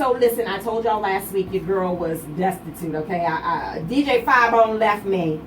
So listen, I told y'all last week your girl was destitute, okay? DJ Firebone left me.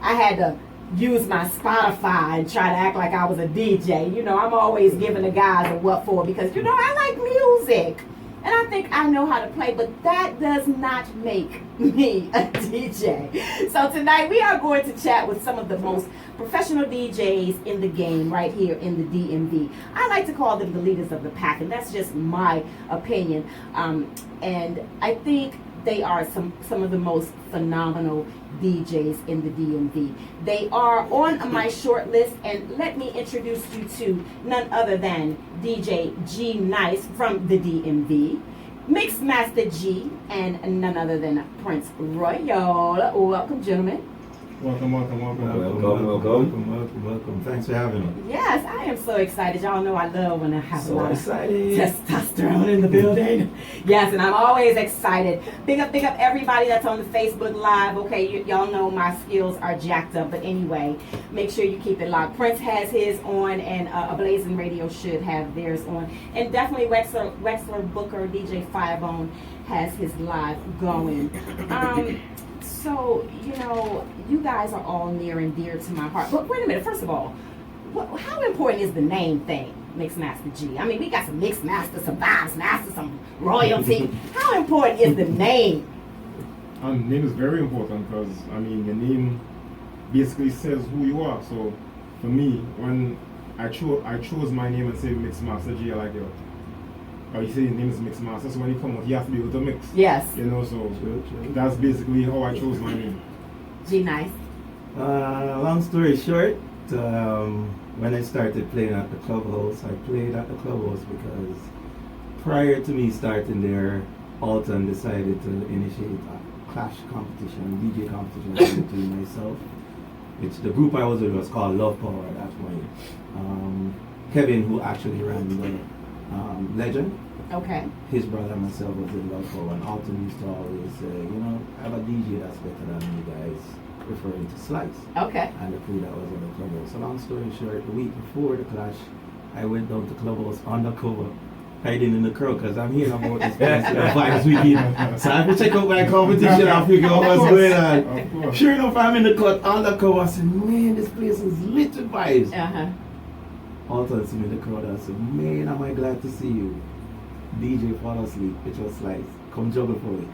I had to use my Spotify and try to act like I was a DJ. You know, I'm always giving the guys a what for because, you know, I like music. And I think I know how to play, but that does not make me a DJ. So tonight we are going to chat with some of the most professional DJs in the game right here in the DMV. I like to call them the leaders of the pack, and that's just my opinion. And I think they are some of the most phenomenal DJs in the DMV. They are on my short list, and let me introduce you to none other than DJ GNice from the DMV, Mixmaster G, and none other than Prince Royal. Welcome, gentlemen. Welcome. Thanks for having me. Yes, I am so excited. Y'all know I love when I have a lot of excited. testosterone in the building. Yes, and I'm always excited. Big up everybody that's on the Facebook Live. Okay, y'all know my skills are jacked up, but anyway, make sure you keep it locked. Prince has his on, and Ablazin Radio should have theirs on. And definitely Wexler Booker, DJ Firebone has his live going. So, you know, you guys are all near and dear to my heart. But wait a minute, first of all, how important is the name thing, Mixmaster G? I mean, we got some Mixmaster, some Vibes Master, some royalty. How important is the name? Name is very important because, I mean, your name basically says who you are. So, for me, when I chose my name and said Mixmaster G, I like it. Or you say your name is Mixmaster, so when you come out, you have to be able to mix. Yes. You know, so that's basically how I chose my name. GNice. Long story short, when I started playing at the clubhouse, I played at the clubhouse because prior to me starting there, Alton decided to initiate a clash competition, DJ competition between myself, which the group I was with was called Love Power at that point. Kevin, who actually ran the Legend. Okay. His brother and myself was in Love Power, and Alton used to always say, you know, I have a DJ that's better than you guys, referring to Slice. Okay. And the crew that was in the clubhouse. So long story short, the week before the clash, I went down to clubhouse undercover, hiding in the crowd because I'm hearing about this place vibes weekend. So I have to check out my competition and figure out what's going on. Sure enough, I'm in the cut undercover. I said, man, this place is lit with vibes. Alton see me in the crowd and I said, man, am I glad to see you. DJ fall asleep, which was Slice. Come juggle for me.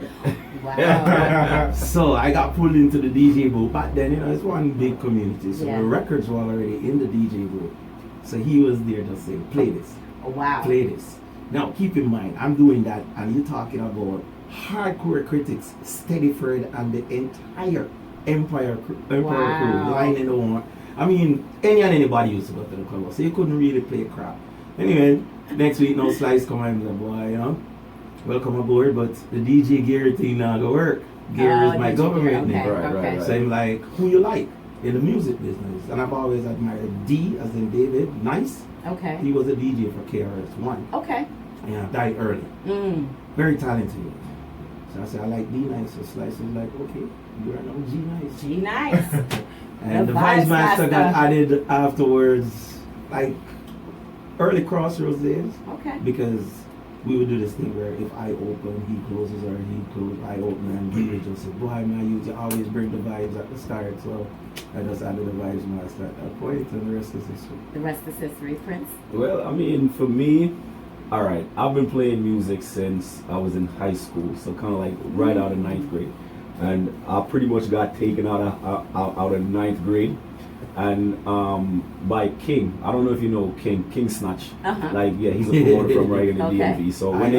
Wow. So I got pulled into the DJ booth. Back then, you know, it's one big community. So the records were already in the DJ booth. So he was there just saying, play this. Oh, wow. Play this. Now keep in mind, I'm doing that and you're talking about hardcore critics, Steadyford and the entire Empire crew lining on. I mean, anybody used to go to the club, so you couldn't really play crap. Anyway, next week, no Slice come and like, boy, you know, welcome aboard, but the DJ Gary thing now go work. Gary is my government name. Right. So I'm like, who you like in the music business? And I've always admired D, as in David, Nice. Okay. He was a DJ for KRS-One. Okay. And died early. Very talented. So I said, I like D-Nice. So Slice was like, okay, you are now G-Nice. G-Nice. And the Vice Master got added afterwards, like early Crossroads days. Okay. Because we would do this thing where if I open, he closes, or he closes, I open, and he would just say, boy, man, you always bring the vibes at the start. So I just added the Vibes Master at that point, and the rest is history. The rest is history, Prince. Well, I mean, for me, all right, I've been playing music since I was in high school, so kind of like right out of 9th grade. And I pretty much got taken out of 9th grade, and by King. I don't know if you know King Snatch. Like, yeah, he's a promoter from right in the DMV. So when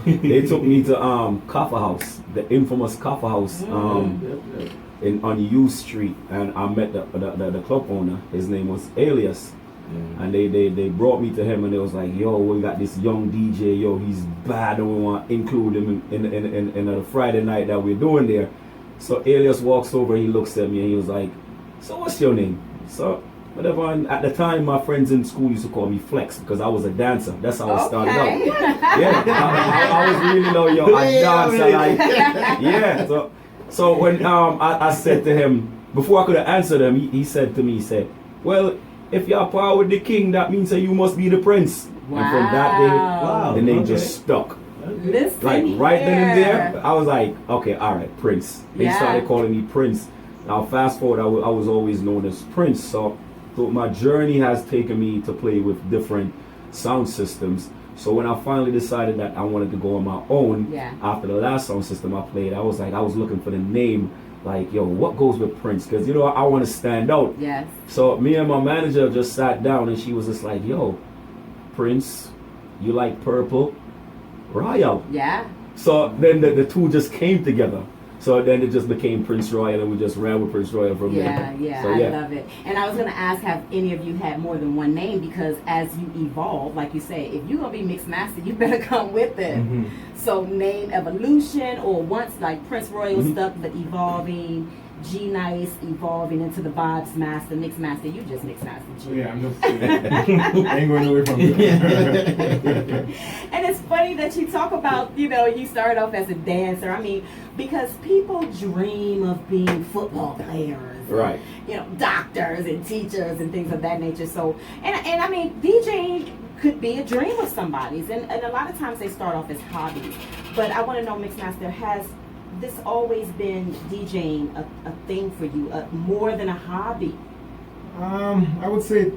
they took me to Coffee House, the infamous Coffee House, on U Street, and I met the club owner. His name was Alias. And they brought me to him, and they was like, yo, we got this young DJ, yo, he's bad, and we want to include him in the Friday night that we're doing there. So Alias walks over, he looks at me, and he was like, so what's your name? So whatever. And at the time, my friends in school used to call me Flex because I was a dancer. That's how I started out. Yeah, I was really a dancer, like, yeah. So when I said to him, before I could have answered him, he said to me, he said, well, if you're power with the king, that means that you must be the prince. Wow. And from that day, the name just stuck. Listen Like right then and here. there, I was like, okay, all right, Prince. They Yeah. started calling me Prince. Now fast forward, I was always known as Prince. So my journey has taken me to play with different sound systems. So when I finally decided that I wanted to go on my own, Yeah. after the last sound system I played, I was looking for the name. Like, yo, what goes with Prince? Because, I want to stand out. Yes. So me and my manager just sat down and she was just like, yo, Prince, you like purple? Royal. Yeah. So then the two just came together. So then it just became Prince Royal and we just ran with Prince Royal from Yeah, there. yeah, So, I love it. And I was going to ask, have any of you had more than one name? Because as you evolve, like you say, if you're going to be Mixmaster, you better come with it. Mm-hmm. So name evolution, or once like Prince Royal stuff, but evolving, GNice evolving into the Vibes Master, Mixmaster, you just Mixmaster G. Yeah, I'm just I ain't going away from that. And it's funny that you talk about, you started off as a dancer. I mean, because people dream of being football players, Right. Doctors and teachers and things of that nature. So, and I mean, DJing could be a dream of somebody's, and a lot of times they start off as hobbies. But I want to know, Mixmaster, has this always been DJing a thing for you, more than a hobby? I would say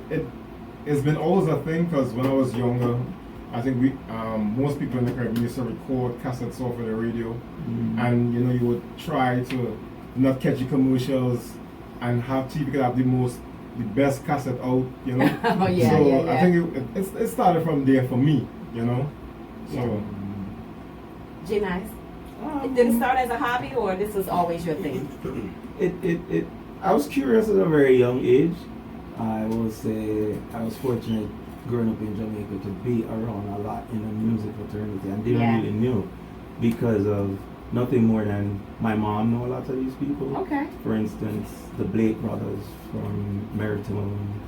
it's been always a thing because when I was younger, I think most people in the Caribbean used to record cassettes off of the radio, and you would try to not catch the commercials and have TV could have the best cassette out, Oh, yeah, so yeah. I think it started from there for me, So GNice, did it start as a hobby, or this was always your thing? I was curious at a very young age. I will say I was fortunate growing up in Jamaica to be around a lot in the music fraternity, and didn't really know because of nothing more than my mom know a lot of these people. Okay. For instance, the Blake brothers from Maritime,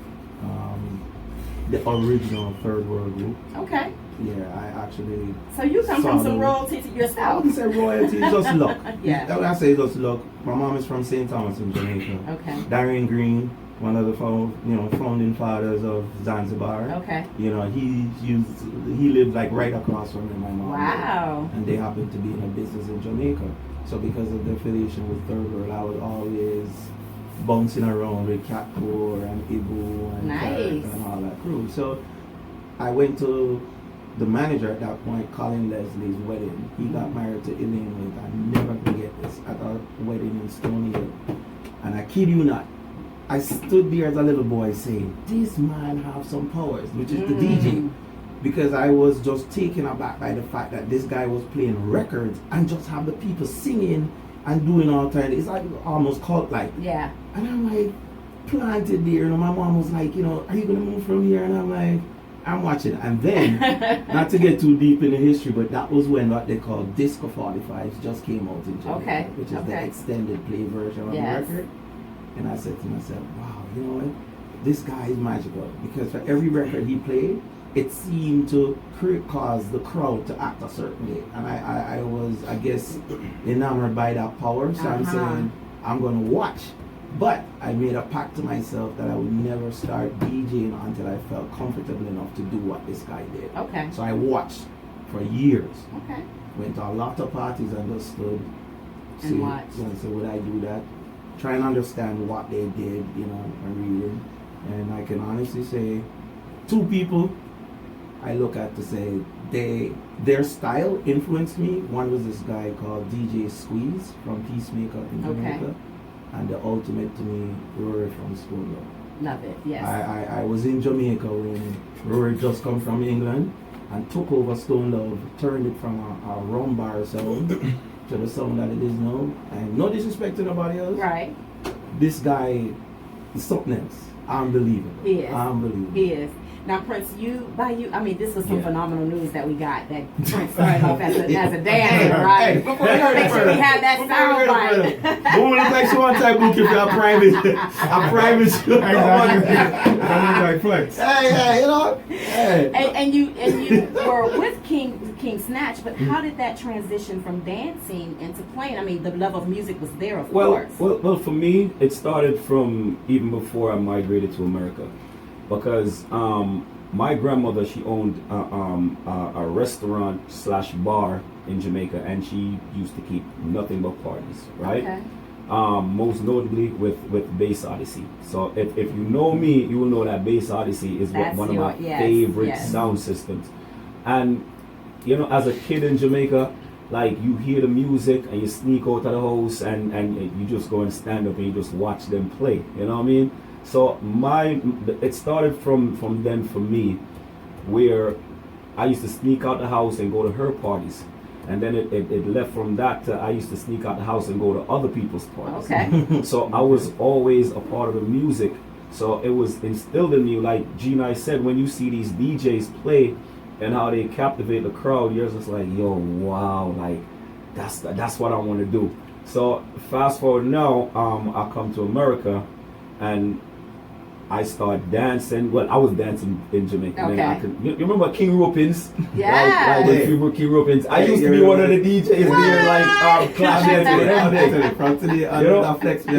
the original Third World Group. Okay. Yeah, I actually. So you come from some royalty to I yourself. wouldn't say royalty, just luck. Yeah. When I say just luck, my mom is from St. Thomas in Jamaica. Okay. Darian Green, one of the founding fathers of Zanzibar. Okay. He lived like right across from me, my mom. Wow. And they happened to be in a business in Jamaica. So because of the affiliation with Third World, I was always bouncing around with Catcore and Ibu and Nice. Kirk and all that crew. So I went to the manager at that point, Colin Leslie's wedding. He got married to Elaine Wint. I never forget this, at a wedding in Stony Hill. And I kid you not, I stood there as a little boy saying, this man have some powers, which is the DJ. Because I was just taken aback by the fact that this guy was playing records and just have the people singing and doing all kinds. It's like almost cult-like. Yeah. And I'm like, planted there. My mom was like, are you going to move from here? And I'm like, I'm watching. And then, not to get too deep in the history, but that was when what they call Disco 45s just came out in Jamaica, Okay. which is the extended play version of Yes. the record. And I said to myself, wow, you know what? This guy is magical. Because for every record he played, it seemed to cause the crowd to act a certain way. And I was, I guess, enamored by that power. So I'm saying, I'm going to watch. But I made a pact to myself that I would never start DJing until I felt comfortable enough to do what this guy did. Okay. So I watched for years. Okay. Went to a lot of parties and just stood. And watched. So would I do that? Try and understand what they did, and reading. And I can honestly say, two people I look at to say their style influenced me. One was this guy called DJ Squeeze from Peacemaker in Jamaica. Okay. And the ultimate to me, Rory from Stonewall. Love it. Yes. I was in Jamaica when Rory just come from England and took over Stone Love, turned it from a rum bar sound to the sound that it is now. And no disrespect to nobody else. Right. This guy is something else. Unbelievable. He is. Unbelievable. He is. Now, Prince, this was some phenomenal news that we got, that Prince started off as a dancer, right? We're going to make sure we have that sound right. Woman looks like she wants to book you for a private show. Exactly. Flex. Hey. And you were with King Snatch, but how did that transition from dancing into playing? I mean, the love of music was there, of course. Well, for me, it started from even before I migrated to America. Because my grandmother, she owned a restaurant slash bar in Jamaica, and she used to keep nothing but parties, right? Okay. Most notably with Bass Odyssey. So if you know me, you will know that Bass Odyssey is That's one of my yes, favorite yes. sound systems. And you know, as a kid in Jamaica, like you hear the music and you sneak out of the house and you just go and stand up and you just watch them play. You know what I mean? So it started from then for me, where I used to sneak out the house and go to her parties. And then it left from that to I used to sneak out the house and go to other people's parties. Okay. So I was always a part of the music. So it was instilled in me, like GNice said, when you see these DJs play and how they captivate the crowd, you're just like, yo, wow, like that's what I want to do. So fast forward now, I come to America and I start dancing. Well, I was dancing in Jamaica. Okay. Then you remember King Rupins? Yeah. Like King Rupins. I used to be one of the DJs there, like clashing and everything. From today on, You know? I flex me.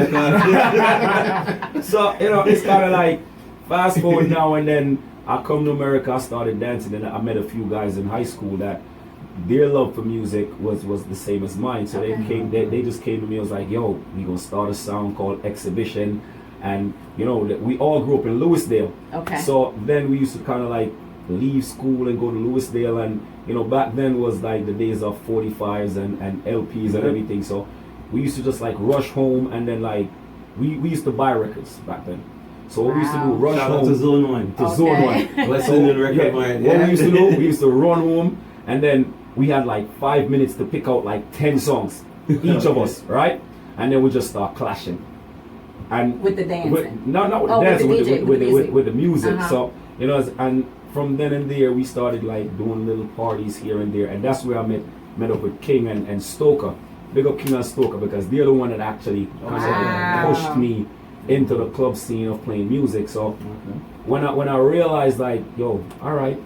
So, you know, it's kind of like fast forward now and then I come to America, I started dancing, and I met a few guys in high school that their love for music was the same as mine. So Okay. they just came to me and was like, yo, we gonna start a sound called Exhibition. And you know, we all grew up in Lewisdale. Okay. So then we used to kind of like leave school and go to Lewisdale, and you know, back then was like the days of 45s and LPs and everything. So we used to just like rush home, and then like we used to buy records back then. So what we used to do, Wow. rush Shout out home to Zone 1. to Okay. Zone 1. Western and Record Yeah, Mine. what we used to do, we used to run home, and then we had like 5 minutes to pick out like 10 songs, each of us, right? And then we just start clashing. And With the dancing. not with the Oh, with dancing, the with DJ, with the music. with the music. Uh-huh. So you know, and from then and there, we started like doing little parties here and there, and that's where I met up with King and Stoker. Big up King and Stoker, because they're the one that actually kind Wow. of pushed me into the club scene of playing music. So when I realized like, yo, all right,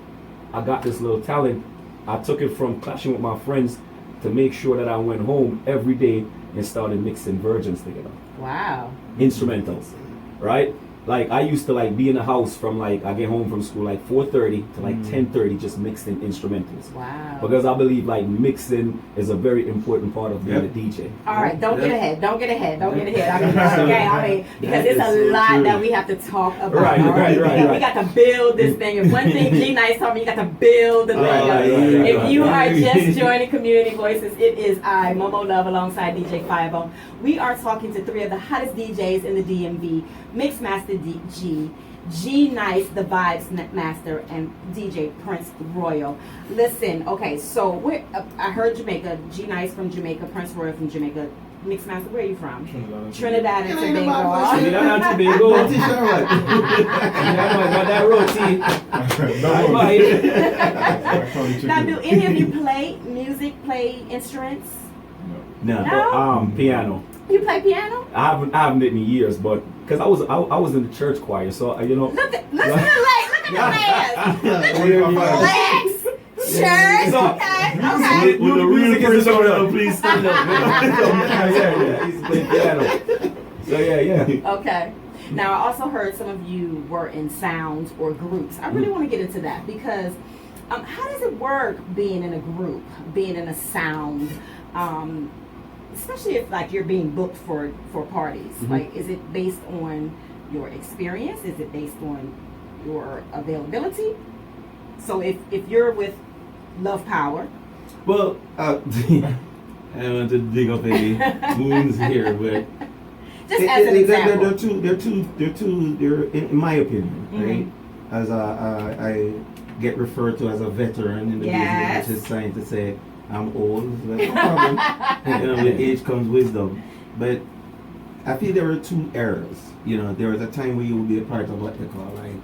I got this little talent, I took it from clashing with my friends to make sure that I went home every day and started mixing virgins together. Wow. Instrumentals, right? Like I used to like be in the house from like I get home from school like 4:30 to like 10:30 just mixing instrumentals. Wow. Because I believe like mixing is a very important part of being Yep. a DJ. All right, don't get Yeah. ahead. Don't get ahead. Don't get ahead. I mean, because That it's is a so lot true. that we have to talk about. Right, all right. We got to build this thing. And one thing GNice told me, you got to build the thing. Right, If you are right. just joining Community Voices, it is I, Momo Love, alongside DJ Firebone. We are talking to three of the hottest DJs in the DMV: Mixmaster DG, GNice, the Vibes Master, and DJ Prince Royal. Listen, okay, so I heard Jamaica, GNice from Jamaica, Prince Royal from Jamaica. Mixmaster, where are you from? Trinidad and Yeah, Tobago. Trinidad and Tobago. Don't you sure what? Yeah, I got that roti. Now, do any of you play music, play instruments? No. No? Piano. You play piano? I haven't did in years, but because I was in the church choir, so you know. Look at the legs, look at the legs. Legs, church, So- okay. With the real Music is person, the- please stand up. yeah. I used to play piano. So yeah. Okay. Now, I also heard some of you were in sounds or groups. I really want to get into that because how does it work being in a group, being in a sound, especially if like you're being booked for parties? Like, is it based on your experience? Is it based on your availability? So if you're with Love Power, Well, I want to dig up any wounds here, but just as an example. They're in my opinion, Mhm. right? As I get referred to as a veteran in the Yes. business, which is trying to say I'm old. But no problem. You know, with age comes wisdom. But I feel there are two eras. You know, there was a time where you would be a part of what they call like,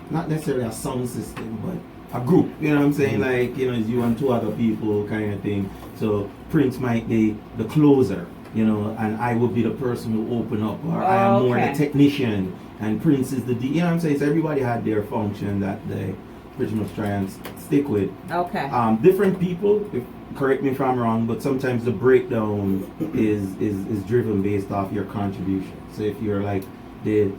not necessarily a sound system, but a group. You know what I'm saying? Like, you know, it's you and two other people kind of thing. So Prince might be the closer, you know, and I will be the person who open up, or I am more the Okay. technician, and Prince is the D. You know what I'm saying? So everybody had their function that they pretty much try and stick with. Okay. Different people, correct me if I'm wrong, but sometimes the breakdown is driven based off your contribution. So if you're like the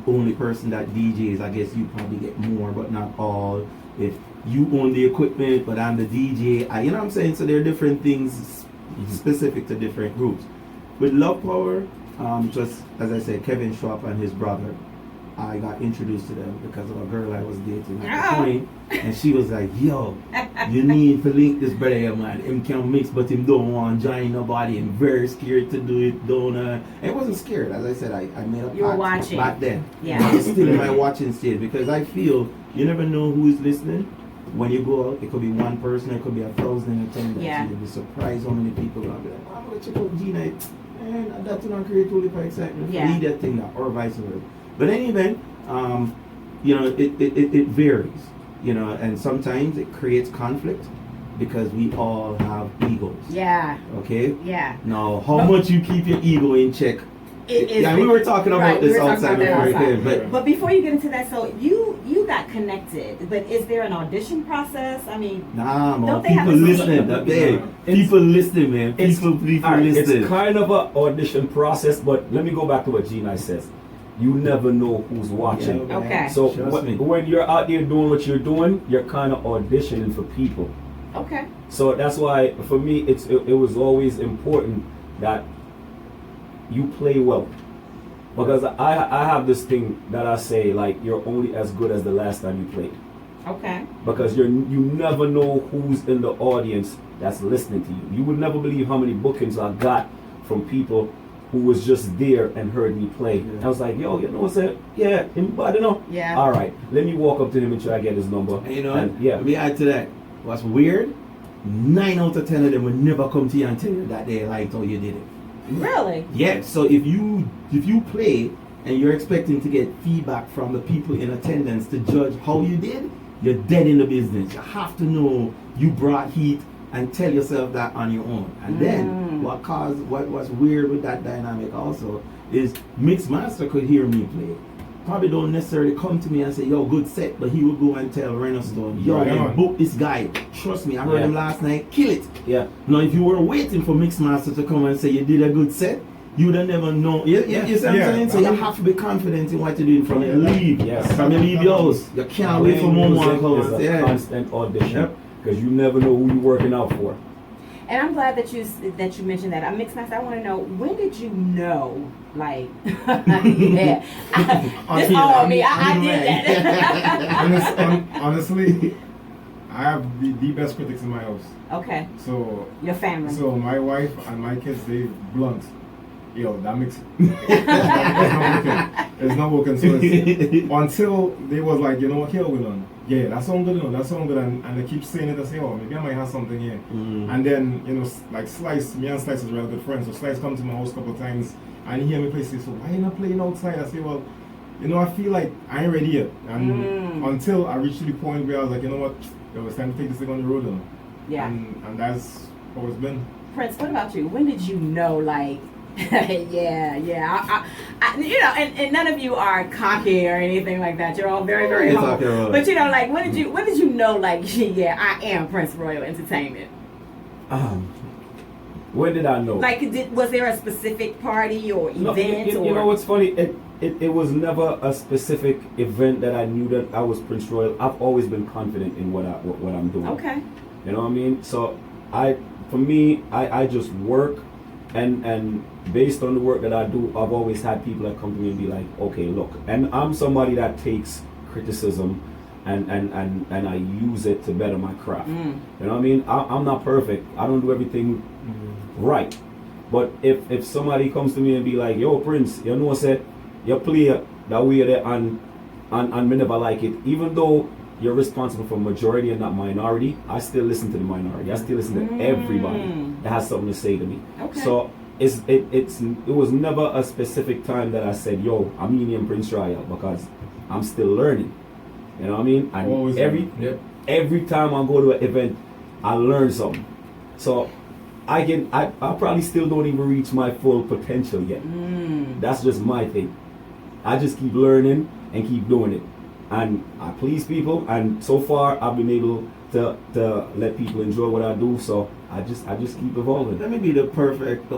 only person that DJs, I guess you probably get more, but not all. If you own the equipment, but I'm the DJ, you know what I'm saying? So there are different things specific to different groups. With Love Power, just as I said, Kevin Schwab and his brother, I got introduced to them because of a girl I was dating at the point, and she was like, yo, you need to link this brother here, man. Him can mix, but him don't want to join nobody. I'm very scared to do it. I wasn't scared. As I said, I made a pact back then. Yeah. I'm still in my watching stage because I feel you never know who is listening. When you go out, it could be one person, it could be 1,000 attendants. Yeah. You'll be surprised how many people are be like, oh, I'm going to check out GNice. And that's not create totally for excitement. Yeah. Lead that thing, or vice versa. But anyway, you know, it varies, you know, and sometimes it creates conflict because we all have egos. Yeah. Okay? Yeah. Now, how much you keep your ego in check? We were talking about this outside before we came. But before you get into that, so you got connected, but is there an audition process? I mean, nah, man. People listening. People listening, man. People listening. It's kind of an audition process, but let me go back to what GNice says. You never know who's watching. Yeah, okay. So when you're out there doing what you're doing, you're kind of auditioning for people. Okay. So that's why, for me, it was always important that you play well. Because I have this thing that I say, like, you're only as good as the last time you played. Okay. Because you never know who's in the audience that's listening to you. You would never believe how many bookings I got from people who was just there and heard me play. Yeah. I was like, yo, you know what I'm saying? Yeah, I don't know. Yeah. All right, let me walk up to him and try to get his number. And you know, yeah. let me add to that. What's weird? 9 out of 10 of them will never come to you and tell you that they liked how you did it. Really? Yeah. So if you play and you're expecting to get feedback from the people in attendance to judge how you did, you're dead in the business. You have to know you brought heat and tell yourself that on your own. And then what's weird with that dynamic also is Mixmaster could hear me play. Probably don't necessarily come to me and say, yo, good set, but he will go and tell Renner Stone, yo, man, book this guy. Trust me, I heard him last night, kill it. Yeah. Now if you were waiting for Mixmaster to come and say you did a good set, you would have never known. You see what I'm saying? So you have to be confident in what you're doing from your leave. Yes. From your leave your house. You can't wait for more It's a constant audition. Because you never know who you're working out for. And I'm glad that you mentioned that. Mixmaster, I want to know, when did you know, like, yeah, this all on me. I did that. Honestly, I have the best critics in my house. Okay. So your family. So my wife and my kids, they blunt. Yo, that makes it's not working. So it's, until they was like, you know what, here we done. Yeah, that sounds good, you know, that sounds good, and they keep saying it. I say, oh, maybe I might have something here. And then, you know, like Slice, me and Slice is real good friends. So Slice come to my house a couple of times and he hear me play. Say, so why you not playing outside? I say, well, you know, I feel like I ain't ready yet. And until I reached the point where I was like, you know what, it's time to take this thing on the road, you know. Yeah. And that's how it's been. Prince, what about you? When did you know, like, yeah, I, you know, and none of you are cocky or anything like that. You're all very, very humble. But you know, like, when did you know, like, yeah, I am Prince Royal Entertainment? When did I know? Like, was there a specific party or event? You know what's funny? It was never a specific event that I knew that I was Prince Royal. I've always been confident in what I'm doing. Okay. You know what I mean? So I just work, and based on the work that I do, I've always had people that come to me and be like, okay, look, and I'm somebody that takes criticism and I use it to better my craft. You know what I mean? I'm not perfect. I don't do everything right. But if somebody comes to me and be like, yo, Prince, you know, say you play that way there and me never like it, even though you're responsible for majority and not minority, I still listen to the minority. I still listen to everybody that has something to say to me. Okay. So it was never a specific time that I said, yo, I'm Union Prince Royal, because I'm still learning. You know what I mean? And every time I go to an event, I learn something. So I probably still don't even reach my full potential yet. That's just my thing. I just keep learning and keep doing it. And I please people, and so far I've been able to let people enjoy what I do, so I just keep evolving. Let me be the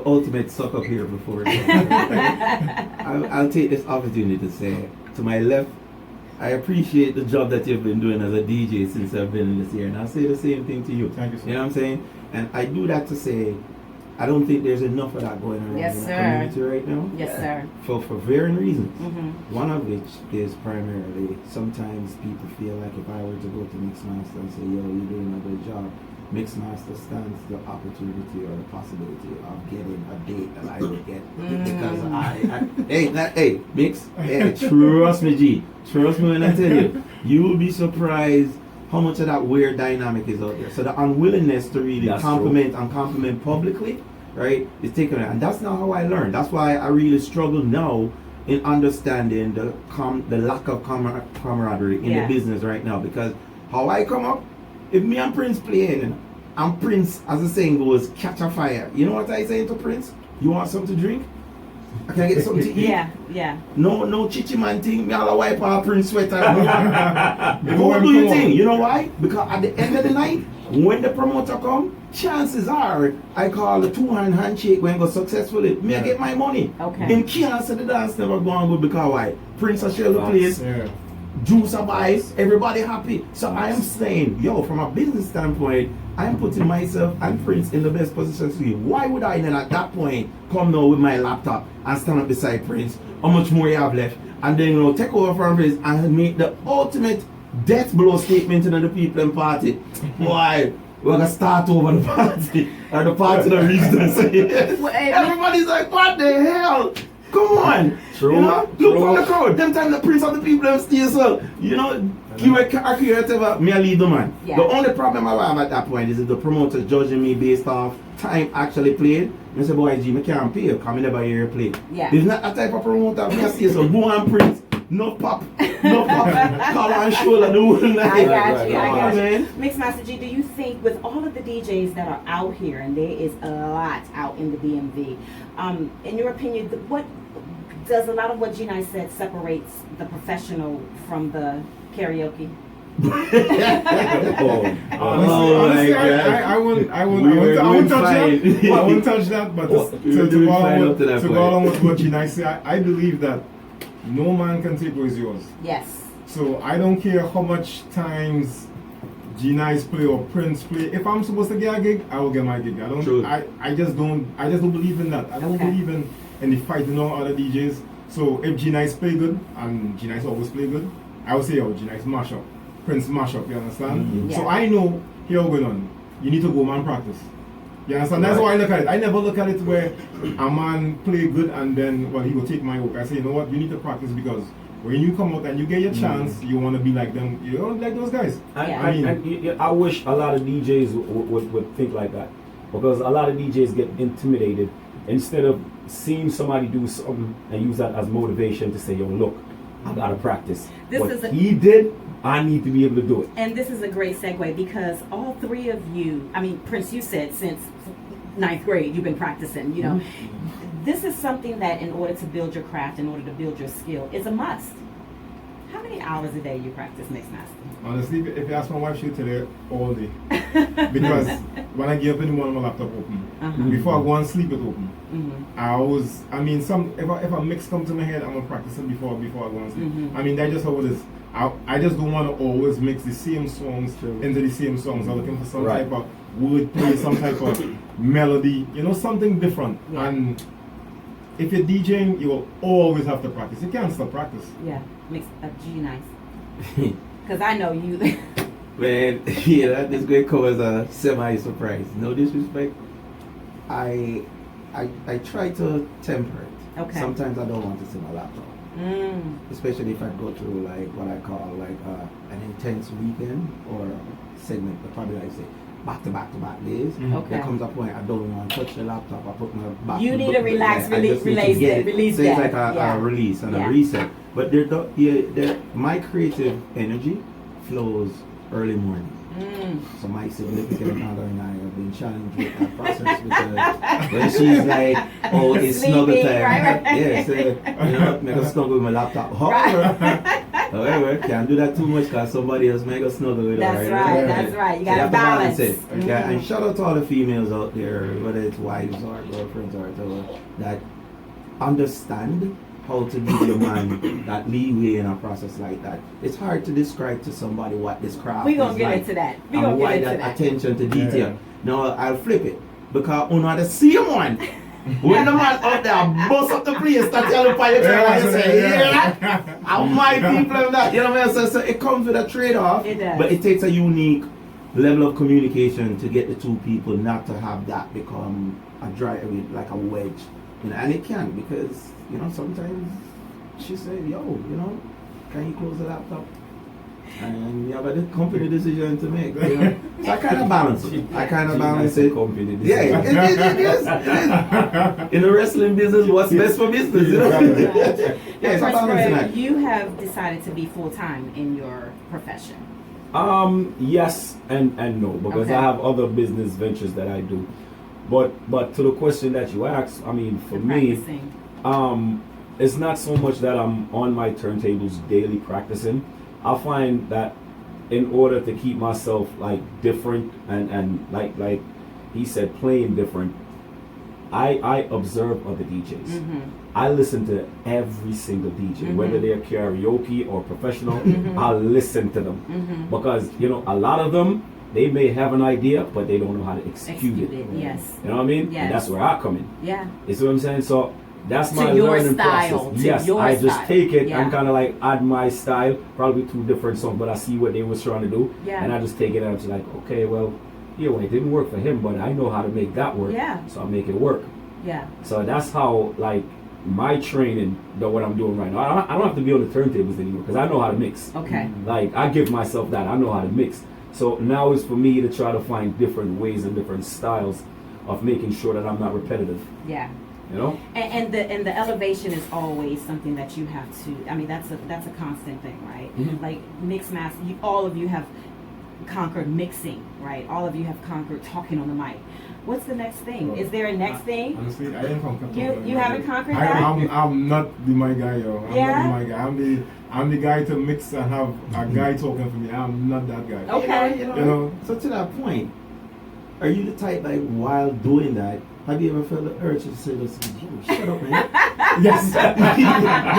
ultimate suck up here before I'll take this opportunity to say, to my left, I appreciate the job that you've been doing as a DJ since I've been in this year, and I'll say the same thing to you. Thank you, sir. You know what I'm saying? And I do that to say, I don't think there's enough of that going around Yes, in the sir. community right now. Yes, sir. For varying reasons. Mm-hmm. One of which is primarily sometimes people feel like if I were to go to Mixmaster and say, yo, you're doing a good job, Mixmaster stands the opportunity or the possibility of getting a date that I would get because hey, Mix, hey, trust me, G. Trust me when I tell you, you will be surprised how much of that weird dynamic is out there. So the unwillingness to really That's compliment publicly, right, is taken. And that's not how I learned. That's why I really struggle now in understanding the lack of camaraderie in Yeah. the business right now. Because how I come up, if me and Prince playing, and Prince, as the saying goes, catch a fire. You know what I say to Prince? You want something to drink? I can get something to eat. Yeah. No chichi man thing. Me all wipe off Prince sweater. Go do your thing. You know why? Because at the end of the night, when the promoter come, chances are I call the 2-hand handshake when go successfully. Me I get my money. Okay. In Kansas, the dance never go on good because why? Prince a share the place. Yeah. Juice a buy, everybody happy. So I am saying, yo, from a business standpoint, I'm putting myself and Prince in the best position to win. Why would I then at that point come now with my laptop and stand up beside Prince? How much more you have left? And then take over from Prince and make the ultimate death blow statement to the people in party. Why? We're gonna start over the party. Or the party that reached us. Everybody's like, what the hell? Come on. True. You know? Look from the crowd. Them time the Prince of the people them stay so. You know, give a whatever, me I lead the man. Yeah. The only problem I have at that point is if the promoter judging me based off time actually played. I say, boy, G, I can't pay you because I never hear you play. Yeah. There's not that type of promoter. Me I say, so go on Prince. No pop. Call on shoulder the whole night. I got you. I got you. Man. Mixmaster G, do you think with all of the DJs that are out here, and there is a lot out in the DMV, in your opinion, what does a lot of what GNice said separates the professional from the karaoke? Honestly, I won't touch that. But to go along with what GNice said, I believe that no man can take what is yours. Yes. So I don't care how much times GNice play or Prince play. If I'm supposed to get a gig, I will get my gig. I just don't believe in that. I don't believe in the fighting on other DJs. So if GNice play good, and GNice always play good, I will say, yo, GNice mash up, Prince mash up, you understand? Mm-hmm. So I know here going on, you need to go man practice. You understand? That's how I look at it. I never look at it where a man play good and then, well, he will take my work. I say, you know what, you need to practice because when you come out and you get your chance, you want to be like them. You don't like those guys. I wish a lot of DJs would think like that, because a lot of DJs get intimidated instead of seeing somebody do something and use that as motivation to say, yo, look, I gotta practice. He did, I need to be able to do it. And this is a great segue because all three of you, I mean, Prince, you said since 9th grade you've been practicing, you know. Mm-hmm. This is something that in order to build your craft, in order to build your skill, is a must. How many hours a day you practice Mixmaster? Honestly, if you ask my wife, she'll tell you all day. Because when I get up in the morning, my laptop open. Before I go and sleep, it open. If a mix come to my head, I'm gonna practice it before I go and sleep. I mean, that's just how it is. I just don't want to always mix the same songs into the same songs. I'm looking for some type of wordplay, some type of melody, you know, something different. Yeah. And if you're DJing, you will always have to practice. You can't stop practice. Yeah, mix up GNice. Because I know you. Man, yeah, this great cover is a semi-surprise. No disrespect. I try to temper it. Okay. Sometimes I don't want to see my laptop. Especially if I go through like what I call like an intense weekend or a segment, but probably like say back to back days. Okay. There comes a point I don't want to touch the laptop. I put my back. You need to relax, release so that. It's like a release and a reset. But my creative energy flows early morning. So my significant other and I have been challenged with that process because when she's like, oh, it's snuggle time. Right. Yeah, so, you know, make a snuggle with my laptop. However, can't do that too much because somebody else make a snuggle with her. That's right. You gotta balance it. Yeah, and shout out to all the females out there, whether it's wives or girlfriends or whatever, that understand how to give your man that leeway in a process like that. It's hard to describe to somebody what this craft We is gonna get like. into that. We And gonna why get into that that. attention to detail. Now I'll flip it because on the same one. When the man out there bust up the place to tell the pilot to say, yeah, and my people and that, you know what I mean? So it comes with a trade-off, It does. but it takes a unique level of communication to get the two people not to have that become a like a wedge, you know, and it can because, you know, sometimes she said, yo, you know, can you close the laptop? And you have a company decision to make, you know. So I kind of balance it. Company decision. Yeah, it is. In the wrestling business, what's best for business, you know? Yeah, it's a balancing act. You have decided to be full-time in your profession. Yes and no, because Okay. I have other business ventures that I do. But to the question that you asked, I mean, for me, Practicing. it's not so much that I'm on my turntables daily practicing. I find that in order to keep myself like different and like he said, playing different, I observe other DJs. Mm-hmm. I listen to every single DJ, Mhm. whether they're karaoke or professional. Mhm. I listen to them Mm-hmm. because, you know, a lot of them, they may have an idea, but they don't know how to execute it. Yes. You know what I mean? Yes. And that's where I come in. Yeah. You see what I'm saying? So that's To my your learning style, process. to Yes, your I just style. take it Yeah. and kind of like add my style, probably two different songs, but I see what they was trying to do, Yeah. and I just take it and I'm just like, okay, well, yeah, well, it didn't work for him, but I know how to make that work, Yeah. so I make it work. Yeah. So that's how like my training, what I'm doing right now. I don't have to be on the turntables anymore because I know how to mix. Okay. Like I give myself that. I know how to mix. So now it's for me to try to find different ways and different styles of making sure that I'm not repetitive. Yeah. You know? And the elevation is always something that you have to. I mean, that's a constant thing, right? Mhm. Like Mixmaster, all of you have conquered mixing, right? All of you have conquered talking on the mic. What's the next thing? Is there a next thing? Honestly, I ain't conquered. You haven't conquered that? I'm not the my guy, yo. I'm Yeah? not the my guy. I'm the guy to mix and have a guy talking for me. I'm not that guy. Okay. You You know? So to that point, are you the type like while doing that, have you ever felt the urge to say, listen, yo, shut up, man? Yes.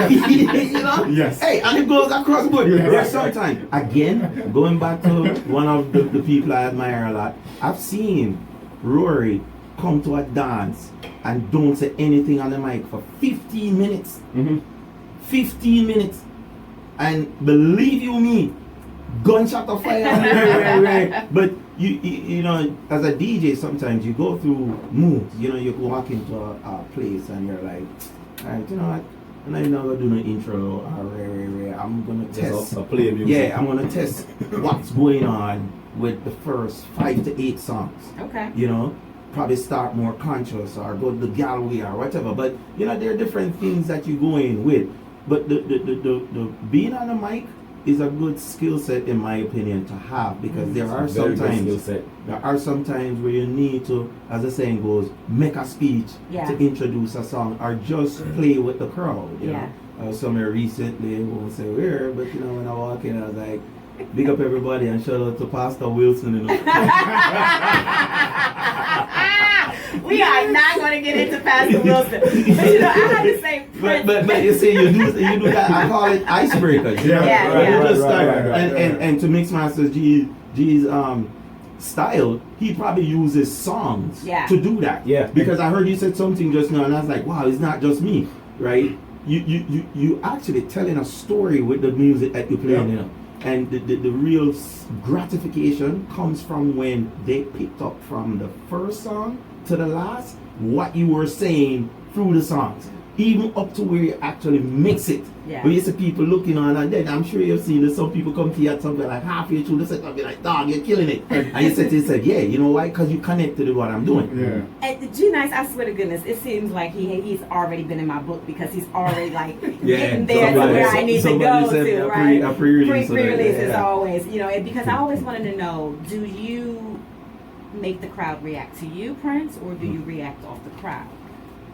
You know? Yes. Hey, and it goes across the board. Yes. There's sometimes, again, going back to one of the people I admire a lot, I've seen Rory come to a dance and don't say anything on the mic for 15 minutes. Mm-hmm. 15 minutes. And believe you me, gunshot of fire everywhere. But you know, as a DJ, sometimes you go through moods. You know, you walk into a place and you're like, all right, you know what? I'm not gonna do no intro. I'm gonna test. I'll play music. Yeah, I'm gonna test what's going on with the first 5 to 8 songs. Okay. You know, probably start more conscious or go to the gallery or whatever. But you know, there are different things that you go in with. But the being on the mic is a good skill set in my opinion to have, because there are Very good skill sometimes set. there are some times where you need to, as the saying goes, make a speech Yeah. to introduce a song or just play with the crowd. You Yeah. know, somewhere recently, I won't say where, but you know, when I walk in, I was like, big up everybody and shout out to Pastor Wilson. You know. We are not going to get into Pastor Wilson. But you know, I have to say, Prince. But you see, you do that. I call it icebreakers. You know? Yeah, Right, yeah. you just Right, start, right, right, and to Mixmaster G's style, he probably uses songs Yeah. to do that. Yeah. Because I heard you said something just now, and I was like, wow, it's not just me, right? You actually telling a story with the music that you're playing, Yeah. you know. And the real gratification comes from when they picked up from the first song to the last what you were saying through the songs, even up to where you actually mix it. Yeah. But you see people looking on, and then I'm sure you've seen that some people come to you at something like halfway through the set and be like, dog, you're killing it. And you said, yeah, you know why? Because you connected with what I'm doing. Yeah. And GNice, I swear to goodness, it seems like he's already been in my book, because he's already like getting there to where I need to go to, right? A pre-release. Pre-release is always, you know, because I always wanted to know, do you make the crowd react to you, Prince, or do you react off the crowd?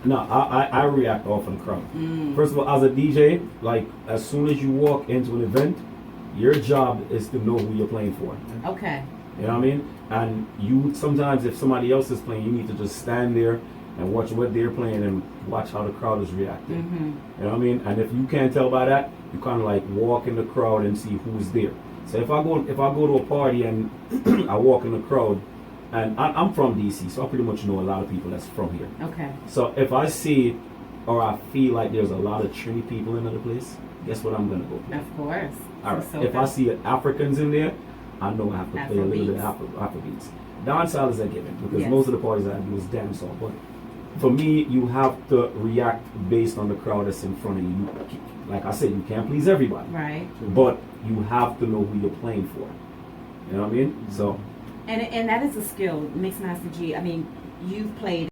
No, I react off of the crowd. Mm. First of all, as a DJ, like as soon as you walk into an event, your job is to know who you're playing for. Okay. You know what I mean? And you sometimes, if somebody else is playing, you need to just stand there and watch what they're playing and watch how the crowd is reacting. Mm-hmm. You know what I mean? And if you can't tell by that, you kind of like walk in the crowd and see who's there. So if I go to a party and I walk in the crowd, and I'm from DC, so I pretty much know a lot of people that's from here. Okay. So if I see or I feel like there's a lot of Trini people in the place, guess what I'm gonna go play? Of course. All right. So If I see Africans in there, I know I have to play a little bit of Afrobeats. Afrobeats. Dancehall is a given because Yes. most of the parties I do is dancehall. But for me, you have to react based on the crowd that's in front of you. Like I said, you can't please everybody, Right. but you have to know who you're playing for. You know what I mean? So And that is a skill, Mixmaster G. I mean, you've played